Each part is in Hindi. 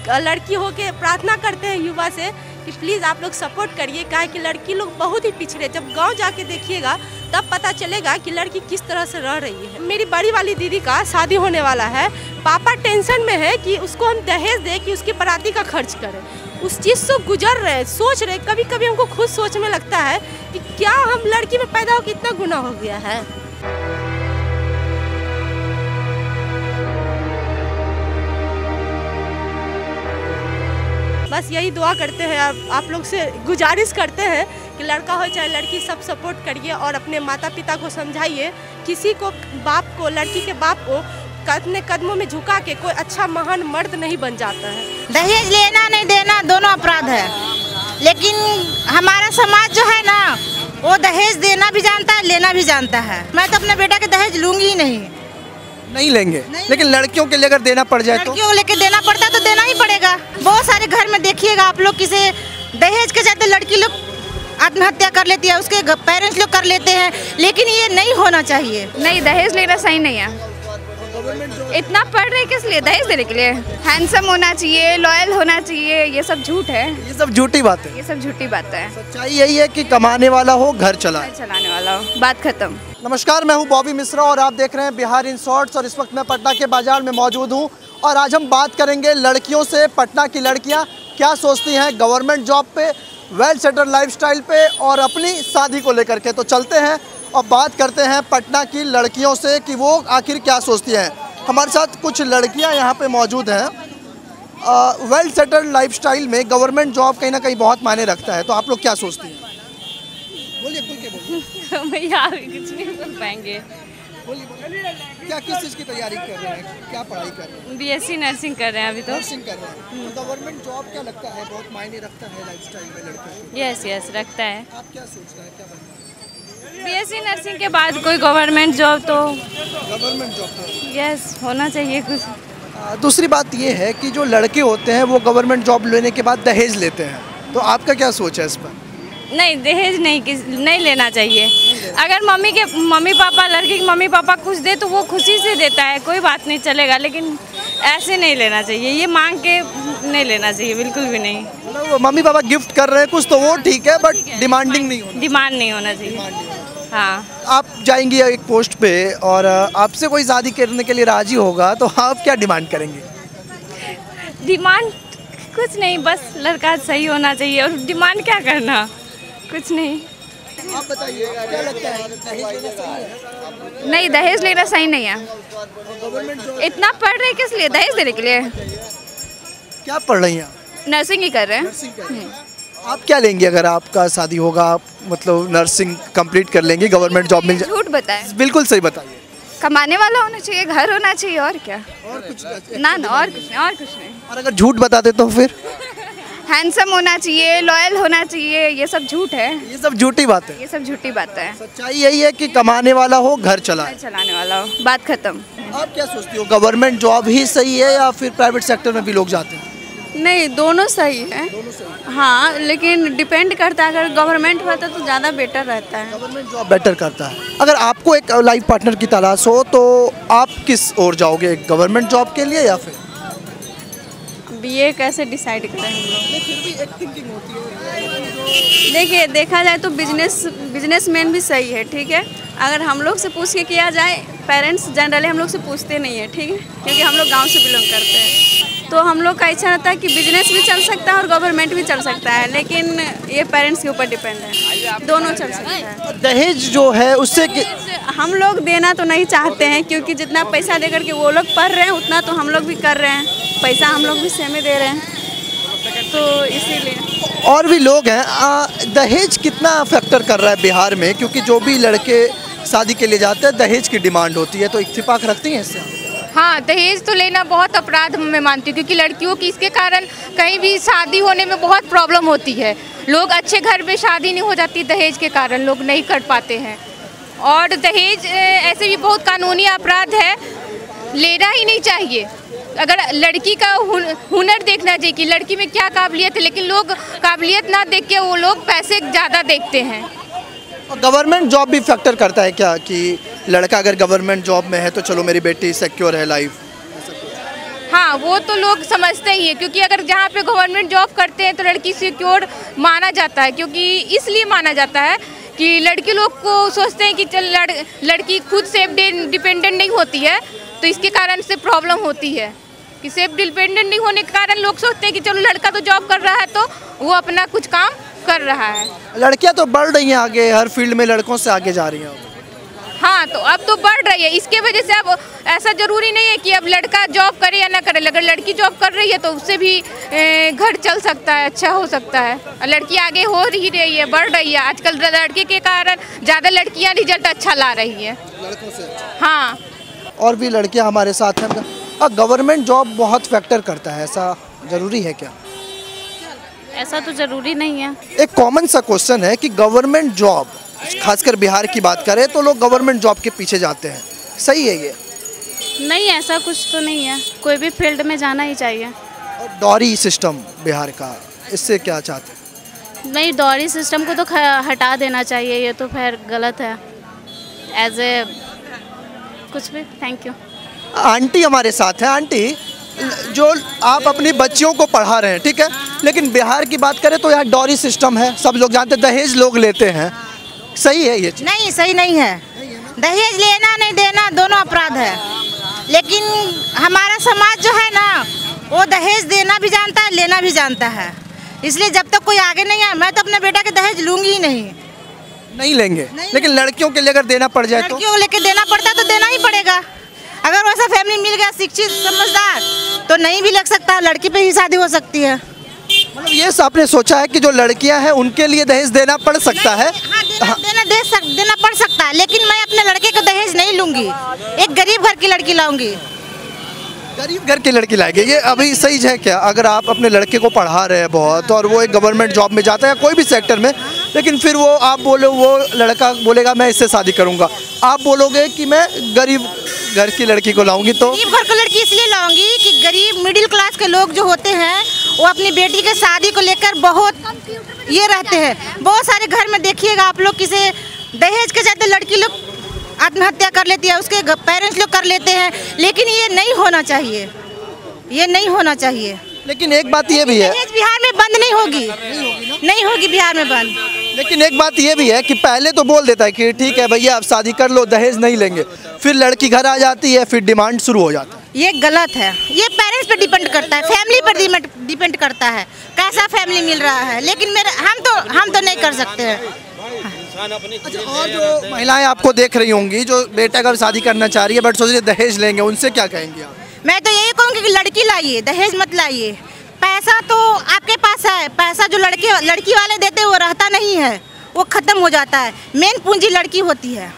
लड़की हो के प्रार्थना करते हैं युवा से कि प्लीज़ आप लोग सपोर्ट करिए, काहे कि लड़की लोग बहुत ही पिछड़े। जब गांव जाके देखिएगा तब पता चलेगा कि लड़की किस तरह से रह रही है। मेरी बड़ी वाली दीदी का शादी होने वाला है, पापा टेंशन में है कि उसको हम दहेज दें कि उसकी बराती का खर्च करें। उस चीज़ से गुजर रहे, सोच रहे, कभी कभी हमको खुद सोच में लगता है कि क्या हम लड़की में पैदा हो के इतना गुनाह हो गया है। बस यही दुआ करते हैं, आप लोग से गुजारिश करते हैं कि लड़का हो चाहे लड़की सब सपोर्ट करिए और अपने माता पिता को समझाइए। किसी को बाप को, लड़की के बाप को अपने कदमों में झुका के कोई अच्छा महान मर्द नहीं बन जाता है। दहेज लेना नहीं देना दोनों अपराध है, लेकिन हमारा समाज जो है ना वो दहेज देना भी जानता है, लेना भी जानता है। मैं तो अपने बेटा के दहेज लूंगी ही नहीं लेंगे नहीं। लेकिन लड़कियों के लिए अगर देना पड़ जाए, लड़कियों को लेके देना पड़ता तो देना ही पड़ेगा। बहुत सारे घर में देखिएगा आप लोग, किसी दहेज के चलते लड़की लोग आत्महत्या कर लेती है, उसके पेरेंट्स लोग कर लेते हैं, लेकिन ये नहीं होना चाहिए। नहीं, दहेज लेना सही नहीं है। इतना पढ़ रहे किस लिए? दहेज देने के लिए? हैंडसम होना चाहिए, लॉयल होना चाहिए, ये सब झूठ है, ये सब झूठी बात है, ये सब झूठी बात है। सच्चाई यही है कि कमाने वाला हो घर चलाने वाला हो, बात खत्म। नमस्कार, मैं हूं बॉबी मिश्रा और आप देख रहे हैं बिहार इन शॉर्ट्स। और इस वक्त मैं पटना के बाजार में मौजूद हूं और आज हम बात करेंगे लड़कियों से। पटना की लड़कियां क्या सोचती हैं गवर्नमेंट जॉब पे, वेल सेटल लाइफस्टाइल पे और अपनी शादी को लेकर के। तो चलते हैं और बात करते हैं पटना की लड़कियों से कि वो आखिर क्या सोचती हैं। हमारे साथ कुछ लड़कियां यहाँ पे मौजूद हैं। वेल सेटल लाइफस्टाइल में गवर्नमेंट जॉब कहीं ना कहीं बहुत मायने रखता है, तो आप लोग क्या सोचती हैं? बोलिए, खुल के बोलिए। भैया कुछ नहीं कर पाएंगे। क्या किस चीज़ की तैयारी कर रहे हैं, क्या पढ़ाई कर रहे हैं? बीएससी नर्सिंग कर रहे हैं अभी तो। नर्सिंग कर रहे हैं। तो गवर्नमेंट जॉब क्या लगता है बहुत मायने रखता है लाइफस्टाइल में लड़कियों को? यस रखता है। आप क्या सोचते हैं, क्या बनना है? बीएससी नर्सिंग के बाद कोई गवर्नमेंट जॉब तो गवर्नमेंट जॉब यस होना चाहिए कुछ। दूसरी बात ये है कि जो लड़के होते हैं वो गवर्नमेंट जॉब लेने के बाद दहेज लेते हैं, तो आपका क्या सोच है इस पर? नहीं, दहेज नहीं लेना चाहिए। अगर मम्मी पापा, लड़की के मम्मी पापा कुछ दे तो वो खुशी से देता है, कोई बात नहीं, चलेगा, लेकिन ऐसे नहीं लेना चाहिए, ये मांग के नहीं लेना चाहिए, बिल्कुल भी नहीं। मतलब मम्मी पापा गिफ्ट कर रहे हैं कुछ तो वो ठीक है, बट डिमांडिंग नहीं होना, डिमांड नहीं होना चाहिए। हाँ, आप जाएंगी एक पोस्ट पे और आपसे कोई शादी करने के लिए राजी होगा तो आप क्या डिमांड करेंगे? डिमांड कुछ नहीं, बस लड़का सही होना चाहिए और डिमांड क्या करना, कुछ नहीं। आप बताइए क्या लगता है, दहेज लेना सही है? नहीं, दहेज लेना सही नहीं है। इतना पढ़ रहे किस लिए? दहेज देने के लिए? क्या पढ़ रही हैं? नर्सिंग ही कर रहे हैं। नर्सिंग कर रही हैं। आप क्या लेंगे अगर आपका शादी होगा? आप मतलब नर्सिंग कंप्लीट कर लेंगे, गवर्नमेंट जॉब मिल जाए? झूठ बताएं। बिल्कुल सही बताइए। कमाने वाला होना चाहिए, घर होना चाहिए, और क्या? और कुछ ना, और कुछ नहीं। और अगर झूठ बताते तो फिर? हैंडसम होना चाहिए, लॉयल होना चाहिए, ये सब झूठ है, ये सब झूठी बात है, ये सब झूठी बात है। सच्चाई यही है कि कमाने वाला हो घर चलाने वाला हो, बात खत्म। आप क्या सोचती हो, गवर्नमेंट जॉब ही सही है या फिर प्राइवेट सेक्टर में भी लोग जाते हैं? नहीं, दोनों सही है। हाँ, लेकिन डिपेंड करता है, अगर गवर्नमेंट होता तो ज़्यादा बेटर रहता है। गवर्नमेंट जॉब बेटर करता है। अगर आपको एक लाइफ पार्टनर की तलाश हो तो आप किस ओर जाओगे, गवर्नमेंट जॉब के लिए या फिर? ये कैसे डिसाइड करें हम लोग? फिर भी एक थिंकिंग होती है। देखिए, देखा जाए तो बिजनेसमैन भी सही है, ठीक है। अगर हम लोग से पूछ के किया जाए, पेरेंट्स जनरली हम लोग से पूछते नहीं है, ठीक है, क्योंकि हम लोग गांव से बिलोंग करते हैं, तो हम लोग का इच्छा रहता है कि बिजनेस भी चल सकता है और गवर्नमेंट भी चल सकता है, लेकिन ये पेरेंट्स के ऊपर डिपेंड है, दोनों चल सकता है। दहेज जो है उससे हम लोग देना तो नहीं चाहते हैं, क्योंकि जितना पैसा देकर के वो लोग पढ़ रहे हैं उतना तो हम लोग भी कर रहे हैं, पैसा हम लोग भी सेम ही दे रहे हैं, तो इसीलिए। और भी लोग हैं, दहेज कितना फैक्टर कर रहा है बिहार में? क्योंकि जो भी लड़के शादी के लिए जाते हैं दहेज की डिमांड होती है, तो इत्तेफाक रखती हैं इससे? हाँ, दहेज तो लेना बहुत अपराध मैं मानती हूँ, क्योंकि लड़कियों की इसके कारण कहीं भी शादी होने में बहुत प्रॉब्लम होती है। लोग अच्छे घर में शादी नहीं हो जाती, दहेज के कारण लोग नहीं कर पाते हैं। और दहेज ऐसे भी बहुत कानूनी अपराध है, लेना ही नहीं चाहिए। अगर लड़की का हुनर देखना चाहिए कि लड़की में क्या काबिलियत है, लेकिन लोग काबिलियत ना देख के वो लोग पैसे ज़्यादा देखते हैं। और गवर्नमेंट जॉब भी फैक्टर करता है क्या, कि लड़का अगर गवर्नमेंट जॉब में है तो चलो मेरी बेटी सिक्योर है लाइफ? हाँ, वो तो लोग समझते ही हैं, क्योंकि अगर जहाँ पे गवर्नमेंट जॉब करते हैं तो लड़की सिक्योर माना जाता है, क्योंकि इसलिए माना जाता है कि लड़के लोग को सोचते हैं कि चल लड़की खुद सेल्फ डिपेंडेंट नहीं होती है, तो इसके कारण से प्रॉब्लम होती है कि सेल्फ डिपेंडेंट नहीं होने के कारण लोग सोचते हैं कि चलो लड़का तो जॉब कर रहा है तो वो अपना कुछ काम कर रहा है। लड़कियां तो बढ़ रही हैं आगे, हर फील्ड में लड़कों से आगे जा रही हैं। हाँ, तो अब तो बढ़ रही है, इसके वजह से अब ऐसा जरूरी नहीं है कि अब लड़का जॉब करे या ना करे। अगर लड़की जॉब कर रही है तो उससे भी घर चल सकता है, अच्छा हो सकता है। लड़की आगे हो ही रही है, बढ़ रही है। आजकल लड़के के कारण ज़्यादा लड़कियाँ रिजल्ट अच्छा ला रही है लड़कों से। हाँ, और भी लड़कियां हमारे साथ हैं। गवर्नमेंट जॉब बहुत फैक्टर करता है, ऐसा ज़रूरी है क्या? ऐसा तो ज़रूरी नहीं है। एक कॉमन सा क्वेश्चन है कि गवर्नमेंट जॉब, खासकर बिहार की बात करें तो लोग गवर्नमेंट जॉब के पीछे जाते हैं, सही है ये? नहीं, ऐसा कुछ तो नहीं है, कोई भी फील्ड में जाना ही चाहिए। और डॉरी सिस्टम बिहार का, इससे क्या चाहते हैं? नहीं, डॉरी सिस्टम को तो हटा देना चाहिए, ये तो फिर गलत है एज ए कुछ भी। Thank you. आंटी हमारे साथ हैं। आंटी, जो आप अपनी बच्चियों को पढ़ा रहे हैं, ठीक है, लेकिन बिहार की बात करें तो यहाँ डॉरी सिस्टम है, सब लोग जानते हैं, दहेज लोग लेते हैं, सही है ये चीज़? नहीं, सही नहीं है। दहेज लेना नहीं देना दोनों अपराध है, लेकिन हमारा समाज जो है ना वो दहेज देना भी जानता है, लेना भी जानता है। इसलिए जब तक कोई आगे नहीं आए, मैं तो अपने बेटा के दहेज लूंगी ही नहीं लेंगे। नहीं। लेकिन लड़कियों के लिए अगर देना पड़ जाए तो? लड़कियों को लेके देना पड़ता है तो देना ही पड़ेगा। अगर वैसा फैमिली मिल गया शिक्षित समझदार तो नहीं भी लग सकता, लड़की पे ही शादी हो सकती है। मतलब ये आपने सोचा है कि जो लड़कियां हैं उनके लिए दहेज देना पड़ सकता है? हाँ, देना पड़ सकता है, लेकिन मैं अपने लड़के को दहेज नहीं लूंगी, एक गरीब घर की लड़की लाऊंगी। गरीब घर की लड़की लाएंगे, ये अभी सही है क्या? अगर आप अपने लड़के को पढ़ा रहे हैं बहुत और वो एक गवर्नमेंट जॉब में जाता है या कोई भी सेक्टर में, लेकिन फिर वो आप बोलो, वो लड़का बोलेगा मैं इससे शादी करूंगा, आप बोलोगे कि मैं गरीब घर की लड़की को लाऊंगी, तो गरीब घर की लड़की इसलिए लाऊंगी कि गरीब मिडिल क्लास के लोग जो होते हैं वो अपनी बेटी के शादी को लेकर बहुत ये रहते हैं। बहुत सारे घर में देखिएगा आप लोग, किसी दहेज के चलते लड़की लोग आत्महत्या कर लेती है, उसके पेरेंट्स लोग कर लेते हैं, लेकिन ये नहीं होना चाहिए, ये नहीं होना चाहिए। लेकिन एक बात ये भी है, दहेज बिहार में बंद नहीं होगी, नहीं होगी बिहार में बंद। लेकिन एक बात ये भी है कि पहले तो बोल देता है कि ठीक है भैया आप शादी कर लो, दहेज नहीं लेंगे, फिर लड़की घर आ जाती है, फिर डिमांड शुरू हो जाता है। ये गलत है, ये पेरेंट्स पे डिपेंड करता है, फैमिली पर डिपेंड करता है कैसा फैमिली मिल रहा है, लेकिन हम तो नहीं कर सकते हैं। अच्छा, और जो महिलाएं आपको देख रही होंगी जो बेटा का शादी करना चाह रही है बट सोच रही है दहेज लेंगे, उनसे क्या कहेंगे आप? मैं तो यही कहूँगी कि लड़की लाइए, दहेज मत लाइए। पैसा तो आपके पास है, पैसा जो लड़की वाले देते हैं वो रहता नहीं है, वो खत्म हो जाता है। मेन पूंजी लड़की होती है।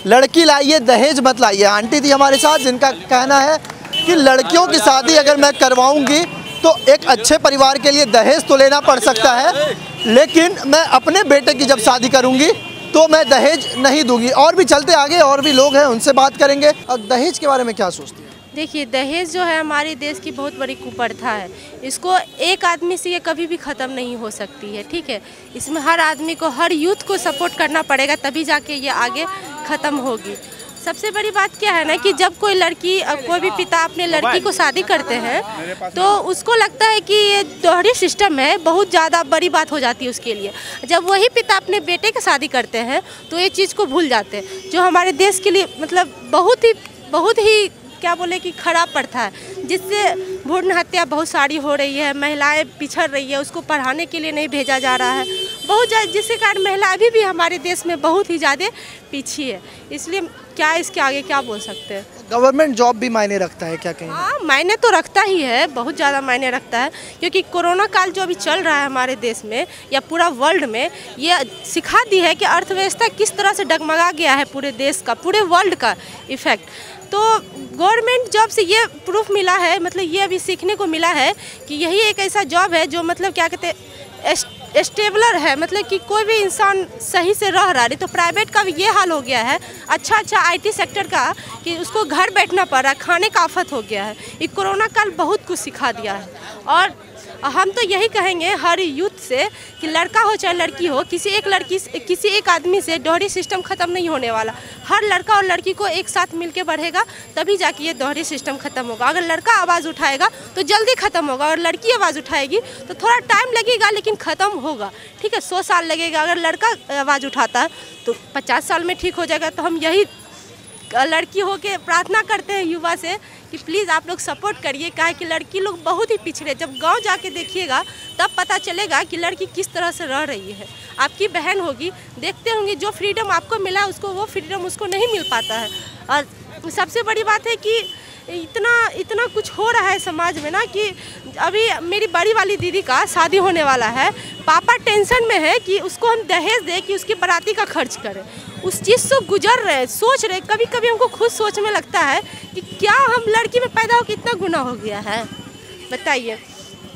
लड़की लाइए, दहेज मत लाइए। आंटी थी हमारे साथ जिनका कहना है कि लड़कियों की शादी अगर मैं करवाऊंगी तो एक अच्छे परिवार के लिए दहेज तो लेना पड़ सकता है, लेकिन मैं अपने बेटे की जब शादी करूंगी तो मैं दहेज नहीं दूंगी। और भी चलते आगे, और भी लोग हैं, उनसे बात करेंगे। और दहेज के बारे में क्या सोचती है? देखिए, दहेज जो है हमारे देश की बहुत बड़ी कुप्रथा है, इसको एक आदमी से ये कभी भी ख़त्म नहीं हो सकती है, ठीक है। इसमें हर आदमी को, हर यूथ को सपोर्ट करना पड़ेगा, तभी जाके ये आगे ख़त्म होगी। सबसे बड़ी बात क्या है ना कि जब कोई लड़की, कोई भी पिता अपने लड़की को शादी करते हैं तो उसको लगता है कि ये दोहरी सिस्टम है, बहुत ज़्यादा बड़ी बात हो जाती है उसके लिए। जब वही पिता अपने बेटे की शादी करते हैं तो ये चीज़ को भूल जाते हैं, जो हमारे देश के लिए मतलब बहुत ही क्या बोले कि खराब प्रथा है, जिससे भ्रूण हत्या बहुत सारी हो रही है, महिलाएं पिछड़ रही है, उसको पढ़ाने के लिए नहीं भेजा जा रहा है बहुत ज़्यादा, जिसके कारण महिला अभी भी हमारे देश में बहुत ही ज़्यादा पीछे है। इसलिए क्या इसके आगे क्या बोल सकते हैं। गवर्नमेंट जॉब भी मायने रखता है क्या कहीं? हाँ, मायने तो रखता ही है, बहुत ज़्यादा मायने रखता है, क्योंकि कोरोना काल जो अभी चल रहा है हमारे देश में या पूरा वर्ल्ड में, ये सिखा दी है कि अर्थव्यवस्था किस तरह से डगमगा गया है पूरे देश का, पूरे वर्ल्ड का इफेक्ट। तो गवर्नमेंट जॉब से ये प्रूफ मिला है, मतलब ये अभी सीखने को मिला है कि यही एक ऐसा जॉब है जो मतलब क्या कहते हैं स्टेबलर है, मतलब कि कोई भी इंसान सही से रह रहा है। तो प्राइवेट का भी ये हाल हो गया है, अच्छा आईटी सेक्टर का, कि उसको घर बैठना पड़ रहा है, खाने का आफत हो गया है। ये कोरोना काल बहुत कुछ सिखा दिया है। और हम तो यही कहेंगे हर यूथ से कि लड़का हो चाहे लड़की हो, किसी एक आदमी से डोहरी सिस्टम ख़त्म नहीं होने वाला। हर लड़का और लड़की को एक साथ मिलके बढ़ेगा तभी जाके ये डोहरी सिस्टम ख़त्म होगा। अगर लड़का आवाज़ उठाएगा तो जल्दी ख़त्म होगा, अगर लड़की आवाज़ उठाएगी तो थोड़ा टाइम लगेगा लेकिन ख़त्म होगा। ठीक है, 100 साल लगेगा। अगर लड़का आवाज़ उठाता है तो 50 साल में ठीक हो जाएगा। तो हम यही लड़की हो के प्रार्थना करते हैं युवा से कि प्लीज़ आप लोग सपोर्ट करिए, काहे कि लड़की लोग बहुत ही पिछड़े। जब गांव जाके देखिएगा तब पता चलेगा कि लड़की किस तरह से रह रही है। आपकी बहन होगी, देखते होंगे जो फ्रीडम आपको मिला उसको वो फ्रीडम उसको नहीं मिल पाता है। और सबसे बड़ी बात है कि इतना कुछ हो रहा है समाज में ना कि अभी मेरी बड़ी वाली दीदी का शादी होने वाला है। पापा टेंशन में है कि उसको हम दहेज दें कि उसकी बाराती का खर्च करें। उस चीज़ से गुजर रहे, सोच रहे। कभी कभी हमको खुद सोच में लगता है कि क्या हम लड़की में पैदा हो कितना गुनाह हो गया है, बताइए।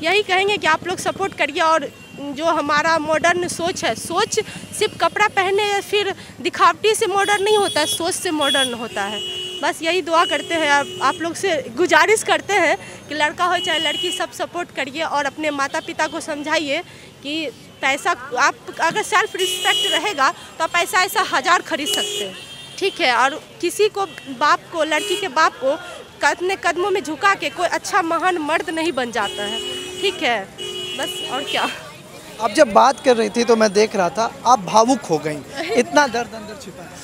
यही कहेंगे कि आप लोग सपोर्ट करिए। और जो हमारा मॉडर्न सोच है, सोच सिर्फ कपड़ा पहनने या फिर दिखावटी से मॉडर्न नहीं होता है, सोच से मॉडर्न होता है। बस यही दुआ करते हैं, आप लोग से गुजारिश करते हैं कि लड़का हो चाहे लड़की सब सपोर्ट करिए और अपने माता पिता को समझाइए कि पैसा, आप अगर सेल्फ रिस्पेक्ट रहेगा तो आप पैसा ऐसा 1000 खरीद सकते हैं। ठीक है, और किसी को बाप को, लड़की के बाप को अपने कदमों में झुका के कोई अच्छा महान मर्द नहीं बन जाता है। ठीक है, बस और क्या। आप जब बात कर रही थी तो मैं देख रहा था आप भावुक हो गई, इतना दर्द अंदर छिपा है।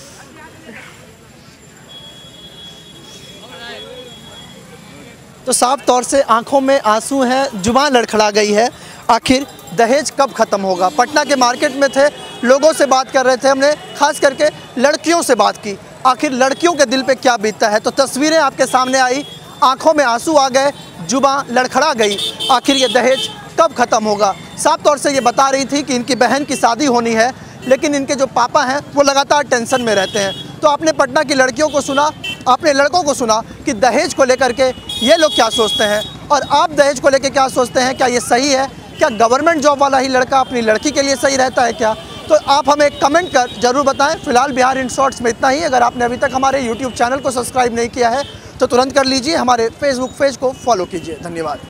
तो साफ तौर से आंखों में आंसू हैं, जुबान लड़खड़ा गई है। आखिर दहेज कब ख़त्म होगा? पटना के मार्केट में थे, लोगों से बात कर रहे थे, हमने खास करके लड़कियों से बात की। आखिर लड़कियों के दिल पे क्या बीतता है? तो तस्वीरें आपके सामने आई, आंखों में आंसू आ गए, जुबान लड़खड़ा गई। आखिर ये दहेज कब ख़त्म होगा? साफ तौर से ये बता रही थी कि इनकी बहन की शादी होनी है, लेकिन इनके जो पापा हैं वो लगातार टेंशन में रहते हैं। तो आपने पटना की लड़कियों को सुना, आपने लड़कों को सुना कि दहेज को लेकर के ये लोग क्या सोचते हैं, और आप दहेज को लेकर क्या सोचते हैं? क्या ये सही है? क्या गवर्नमेंट जॉब वाला ही लड़का अपनी लड़की के लिए सही रहता है क्या? तो आप हमें कमेंट कर जरूर बताएं। फिलहाल बिहार इन शॉर्ट्स में इतना ही। अगर आपने अभी तक हमारे YouTube चैनल को सब्सक्राइब नहीं किया है तो तुरंत कर लीजिए, हमारे Facebook पेज को फॉलो कीजिए। धन्यवाद।